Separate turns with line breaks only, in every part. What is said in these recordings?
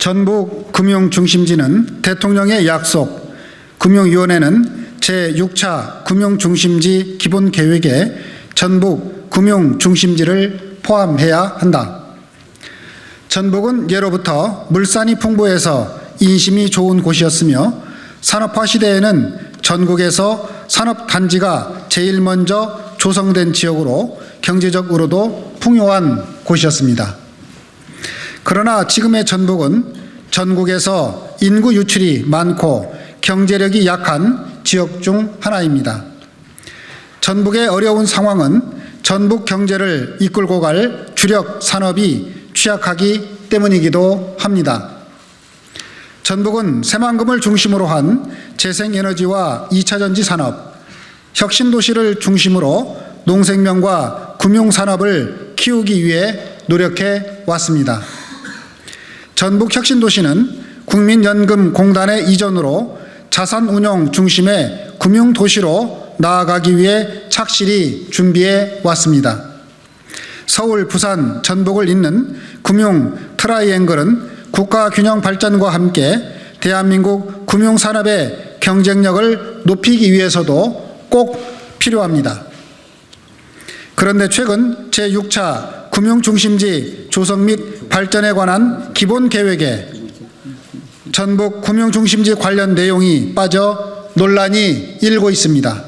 전북 금융중심지는 대통령의 약속, 금융위원회는 제6차 금융중심지 기본계획에 전북 금융중심지를 포함해야 한다. 전북은 예로부터 물산이 풍부해서 인심이 좋은 곳이었으며 산업화 시대에는 전국에서 산업단지가 제일 먼저 조성된 지역으로 경제적으로도 풍요한 곳이었습니다. 그러나 지금의 전북은 전국에서 인구 유출이 많고 경제력이 약한 지역 중 하나입니다. 전북의 어려운 상황은 전북 경제를 이끌고 갈 주력 산업이 취약하기 때문이기도 합니다. 전북은 새만금을 중심으로 한 재생에너지와 2차전지 산업, 혁신도시를 중심으로 농생명과 금융산업을 키우기 위해 노력해 왔습니다. 전북혁신도시는 국민연금공단의 이전으로 자산운용 중심의 금융도시로 나아가기 위해 착실히 준비해 왔습니다. 서울, 부산, 전북을 잇는 금융 트라이앵글은 국가균형 발전과 함께 대한민국 금융산업의 경쟁력을 높이기 위해서도 꼭 필요합니다. 그런데 최근 제6차 금융중심지 조성 및 발전에 관한 기본계획에 전북 금융중심지 관련 내용이 빠져 논란이 일고 있습니다.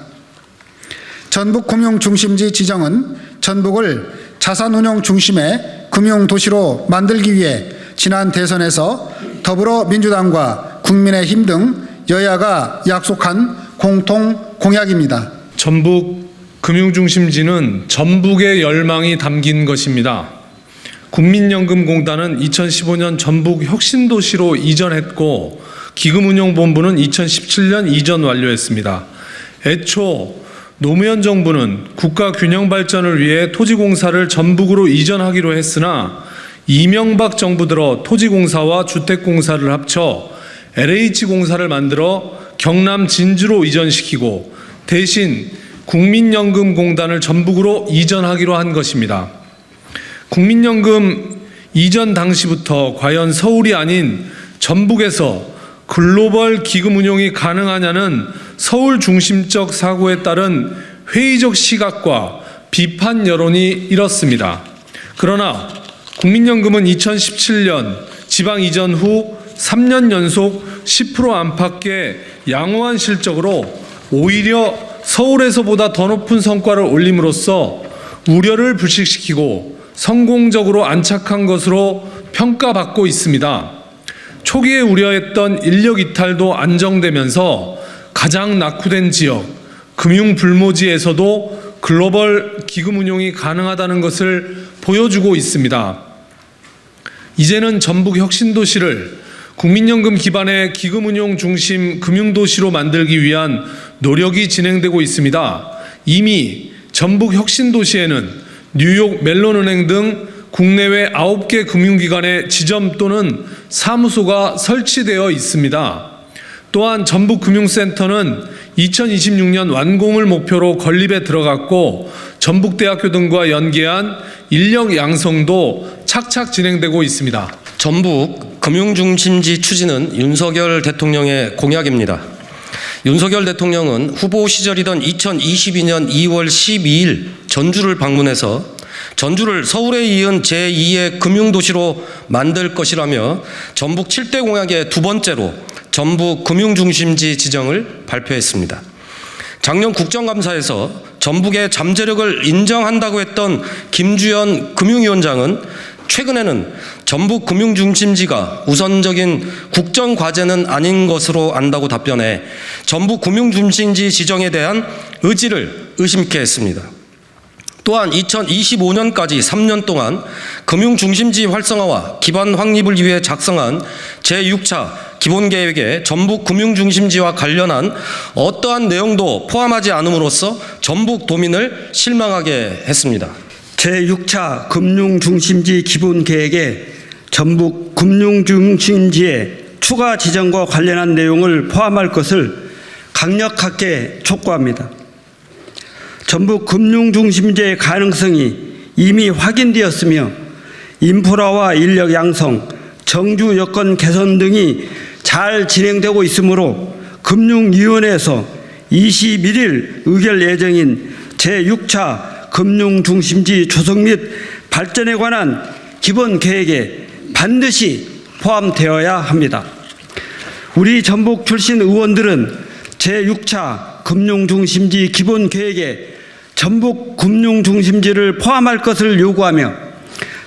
전북 금융중심지 지정은 전북을 자산운용 중심의 금융도시로 만들기 위해 지난 대선에서 더불어민주당과 국민의힘 등 여야가 약속한 공통 공약입니다.
전북 금융중심지는 전북의 열망이 담긴 것입니다. 국민연금공단은 2015년 전북 혁신도시로 이전했고 기금운용본부는 2017년 이전 완료했습니다. 애초 노무현 정부는 국가균형발전을 위해 토지공사를 전북으로 이전하기로 했으나 이명박 정부 들어 토지공사와 주택공사를 합쳐 LH공사를 만들어 경남 진주로 이전시키고 대신 국민연금공단을 전북으로 이전하기로 한 것입니다. 국민연금 이전 당시부터 과연 서울이 아닌 전북에서 글로벌 기금 운용이 가능하냐는 서울 중심적 사고에 따른 회의적 시각과 비판 여론이 일었습니다. 그러나 국민연금은 2017년 지방 이전 후 3년 연속 10% 안팎의 양호한 실적으로 오히려 서울에서보다 더 높은 성과를 올림으로써 우려를 불식시키고 성공적으로 안착한 것으로 평가받고 있습니다. 초기에 우려했던 인력 이탈도 안정되면서 가장 낙후된 지역, 금융 불모지에서도 글로벌 기금 운용이 가능하다는 것을 보여주고 있습니다. 이제는 전북 혁신도시를 국민연금 기반의 기금운용 중심 금융도시로 만들기 위한 노력이 진행되고 있습니다. 이미 전북 혁신도시에는 뉴욕 멜론은행 등 국내외 9개 금융기관의 지점 또는 사무소가 설치되어 있습니다. 또한 전북금융센터는 2026년 완공을 목표로 건립에 들어갔고 전북대학교 등과 연계한 인력 양성도 착착 진행되고 있습니다.
전북 금융중심지 추진은 윤석열 대통령의 공약입니다. 윤석열 대통령은 후보 시절이던 2022년 2월 12일 전주를 방문해서 전주를 서울에 이은 제2의 금융도시로 만들 것이라며 전북 7대 공약의 두 번째로 전북 금융중심지 지정을 발표했습니다. 작년 국정감사에서 전북의 잠재력을 인정한다고 했던 김주현 금융위원장은 최근에는 전북 금융중심지가 우선적인 국정과제는 아닌 것으로 안다고 답변해 전북 금융중심지 지정에 대한 의지를 의심케 했습니다. 또한 2025년까지 3년 동안 금융중심지 활성화와 기반 확립을 위해 작성한 제6차 기본계획에 전북 금융중심지와 관련한 어떠한 내용도 포함하지 않음으로써 전북 도민을 실망하게 했습니다.
제6차 금융중심지 기본계획에 전북 금융중심지의 추가 지정과 관련한 내용을 포함할 것을 강력하게 촉구합니다. 전북 금융중심지의 가능성이 이미 확인되었으며 인프라와 인력 양성, 정주 여건 개선 등이 잘 진행되고 있으므로 금융위원회에서 21일 의결 예정인 제6차 금융중심지 조성 및 발전에 관한 기본 계획에 반드시 포함되어야 합니다. 우리 전북 출신 의원들은 제6차 금융중심지 기본 계획에 전북 금융중심지를 포함할 것을 요구하며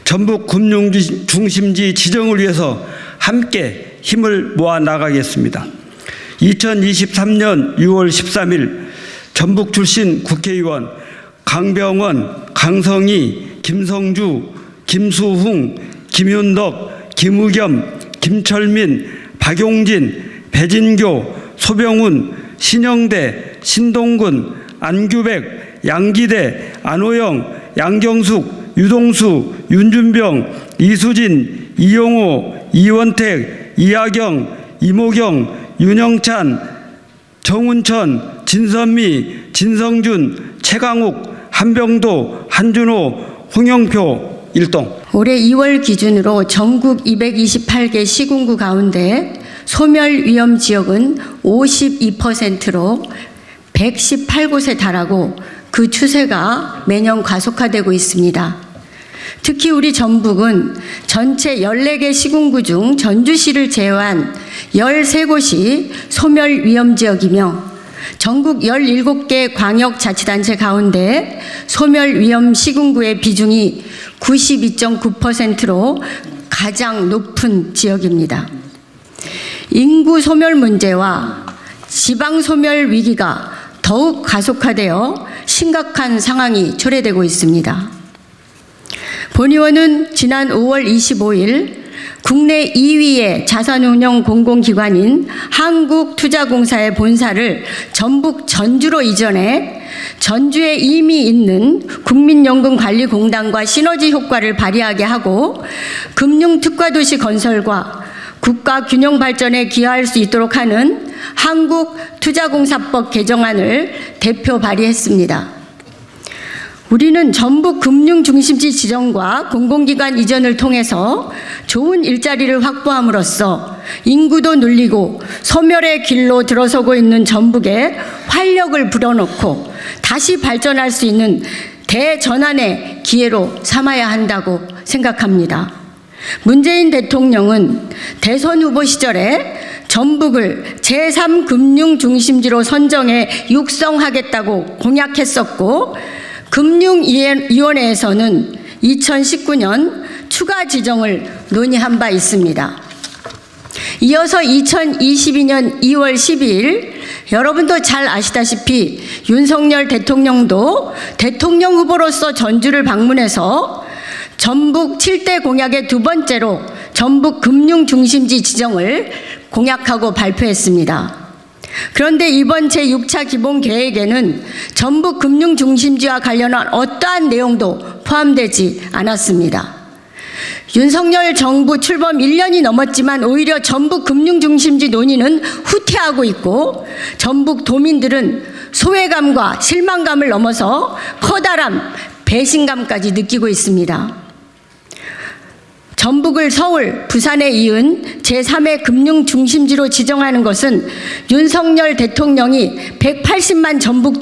전북 금융중심지 지정을 위해서 함께 힘을 모아 나가겠습니다. 2023년 6월 13일 전북 출신 국회의원 강병원, 강성희, 김성주, 김수흥, 김윤덕, 김의겸, 김철민, 박용진, 배진교, 소병훈, 신영대, 신동근, 안규백, 양기대, 안호영, 양경숙, 유동수, 윤준병, 이수진, 이용호, 이원택, 이하경, 이모경, 윤영찬, 정운천, 진선미, 진성준, 최강욱, 한병도, 한준호, 홍영표 일동.
올해 2월 기준으로 전국 228개 시군구 가운데 소멸 위험 지역은 52%로 118곳에 달하고 그 추세가 매년 가속화되고 있습니다. 특히 우리 전북은 전체 14개 시군구 중 전주시를 제외한 13곳이 소멸 위험 지역이며 전국 17개 광역자치단체 가운데 소멸 위험 시군구의 비중이 92.9%로 가장 높은 지역입니다. 인구 소멸 문제와 지방 소멸 위기가 더욱 가속화되어 심각한 상황이 초래되고 있습니다. 본 의원은 지난 5월 25일 국내 2위의 자산운용 공공기관인 한국투자공사의 본사를 전북 전주로 이전해 전주에 이미 있는 국민연금관리공단과 시너지 효과를 발휘하게 하고 금융특화도시 건설과 국가 균형 발전에 기여할 수 있도록 하는 한국투자공사법 개정안을 대표 발의했습니다. 우리는 전북 금융중심지 지정과 공공기관 이전을 통해서 좋은 일자리를 확보함으로써 인구도 늘리고 소멸의 길로 들어서고 있는 전북에 활력을 불어넣고 다시 발전할 수 있는 대전환의 기회로 삼아야 한다고 생각합니다. 문재인 대통령은 대선 후보 시절에 전북을 제3금융중심지로 선정해 육성하겠다고 공약했었고 금융위원회에서는 2019년 추가 지정을 논의한 바 있습니다. 이어서 2022년 2월 12일 여러분도 잘 아시다시피 윤석열 대통령도 대통령 후보로서 전주를 방문해서 전북 7대 공약의 두 번째로 전북 금융중심지 지정을 공약하고 발표했습니다. 그런데 이번 제6차 기본계획에는 전북 금융중심지와 관련한 어떠한 내용도 포함되지 않았습니다. 윤석열 정부 출범 1년이 넘었지만 오히려 전북 금융중심지 논의는 후퇴하고 있고 전북 도민들은 소외감과 실망감을 넘어서 커다란 배신감까지 느끼고 있습니다. 전북을 서울, 부산에 이은 제3의 금융중심지로 지정하는 것은 윤석열 대통령이 180만 전북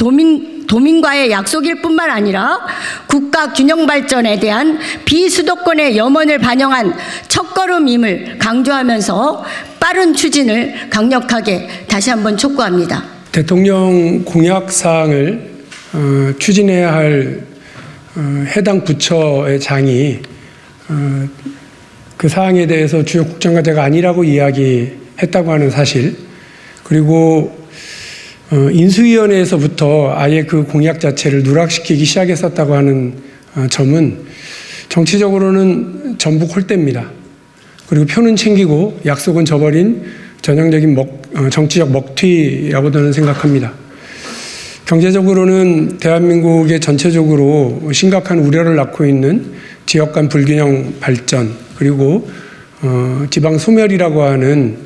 도민과의 약속일 뿐만 아니라 국가 균형 발전에 대한 비수도권의 염원을 반영한 첫걸음임을 강조하면서 빠른 추진을 강력하게 다시 한번 촉구합니다.
대통령 공약 사항을 추진해야 할 해당 부처의 장이 그 사항에 대해서 주요 국정과제가 아니라고 이야기했다고 하는 사실, 그리고 인수위원회에서부터 아예 그 공약 자체를 누락시키기 시작했었다고 하는 점은 정치적으로는 전북 홀대입니다. 그리고 표는 챙기고 약속은 저버린 전형적인 정치적 먹튀라고 저는 생각합니다. 경제적으로는 대한민국의 전체적으로 심각한 우려를 낳고 있는 지역 간 불균형 발전, 그리고 지방 소멸이라고 하는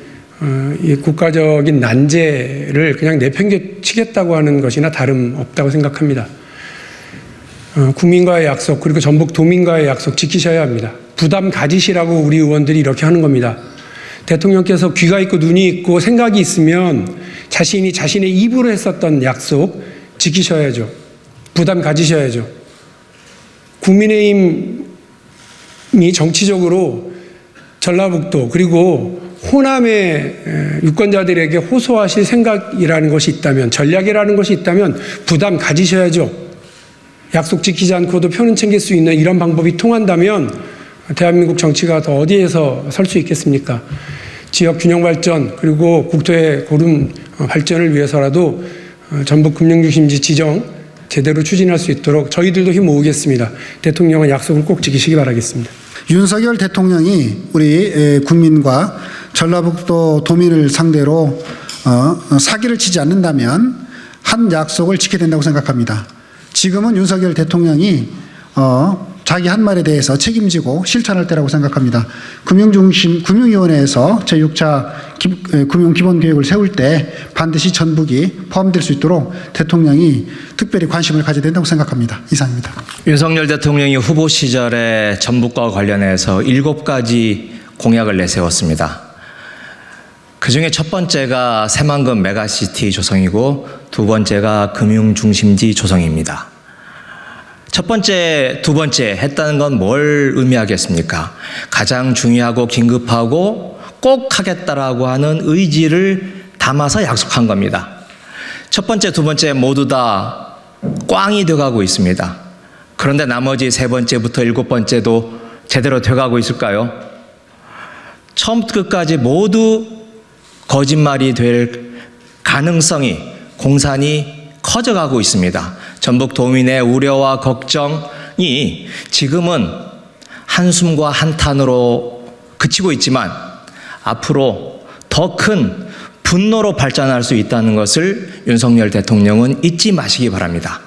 이 국가적인 난제를 그냥 내팽개치겠다고 하는 것이나 다름없다고 생각합니다. 국민과의 약속, 그리고 전북 도민과의 약속 지키셔야 합니다. 부담 가지시라고 우리 의원들이 이렇게 하는 겁니다. 대통령께서 귀가 있고 눈이 있고 생각이 있으면 자신이 자신의 입으로 했었던 약속 지키셔야죠. 부담 가지셔야죠. 국민의힘이 정치적으로 전라북도 그리고 호남의 유권자들에게 호소하실 생각이라는 것이 있다면, 전략이라는 것이 있다면 부담 가지셔야죠. 약속 지키지 않고도 표는 챙길 수 있는 이런 방법이 통한다면 대한민국 정치가 더 어디에서 설 수 있겠습니까? 지역 균형 발전 그리고 국토의 고른 발전을 위해서라도 전북 금융중심지 지정 제대로 추진할 수 있도록 저희들도 힘 모으겠습니다. 대통령은 약속을 꼭 지키시기 바라겠습니다.
윤석열 대통령이 우리 국민과 전라북도 도민을 상대로 사기를 치지 않는다면 한 약속을 지켜야 된다고 생각합니다. 지금은 윤석열 대통령이 자기 한 말에 대해서 책임지고 실천할 때라고 생각합니다. 금융위원회에서 제6차 금융기본계획을 세울 때 반드시 전북이 포함될 수 있도록 대통령이 특별히 관심을 가져야 된다고 생각합니다. 이상입니다.
윤석열 대통령이 후보 시절에 전북과 관련해서 7가지 공약을 내세웠습니다. 그중에 첫 번째가 새만금 메가시티 조성이고 두 번째가 금융중심지 조성입니다. 첫 번째, 두 번째 했다는 건 뭘 의미하겠습니까? 가장 중요하고 긴급하고 꼭 하겠다라고 하는 의지를 담아서 약속한 겁니다. 첫 번째, 두 번째 모두 다 꽝이 돼가고 있습니다. 그런데 나머지 세 번째부터 7번째도 제대로 돼가고 있을까요? 처음부터 끝까지 모두 거짓말이 될 가능성이, 공산이 커져가고 있습니다. 전북 도민의 우려와 걱정이 지금은 한숨과 한탄으로 그치고 있지만 앞으로 더 큰 분노로 발전할 수 있다는 것을 윤석열 대통령은 잊지 마시기 바랍니다.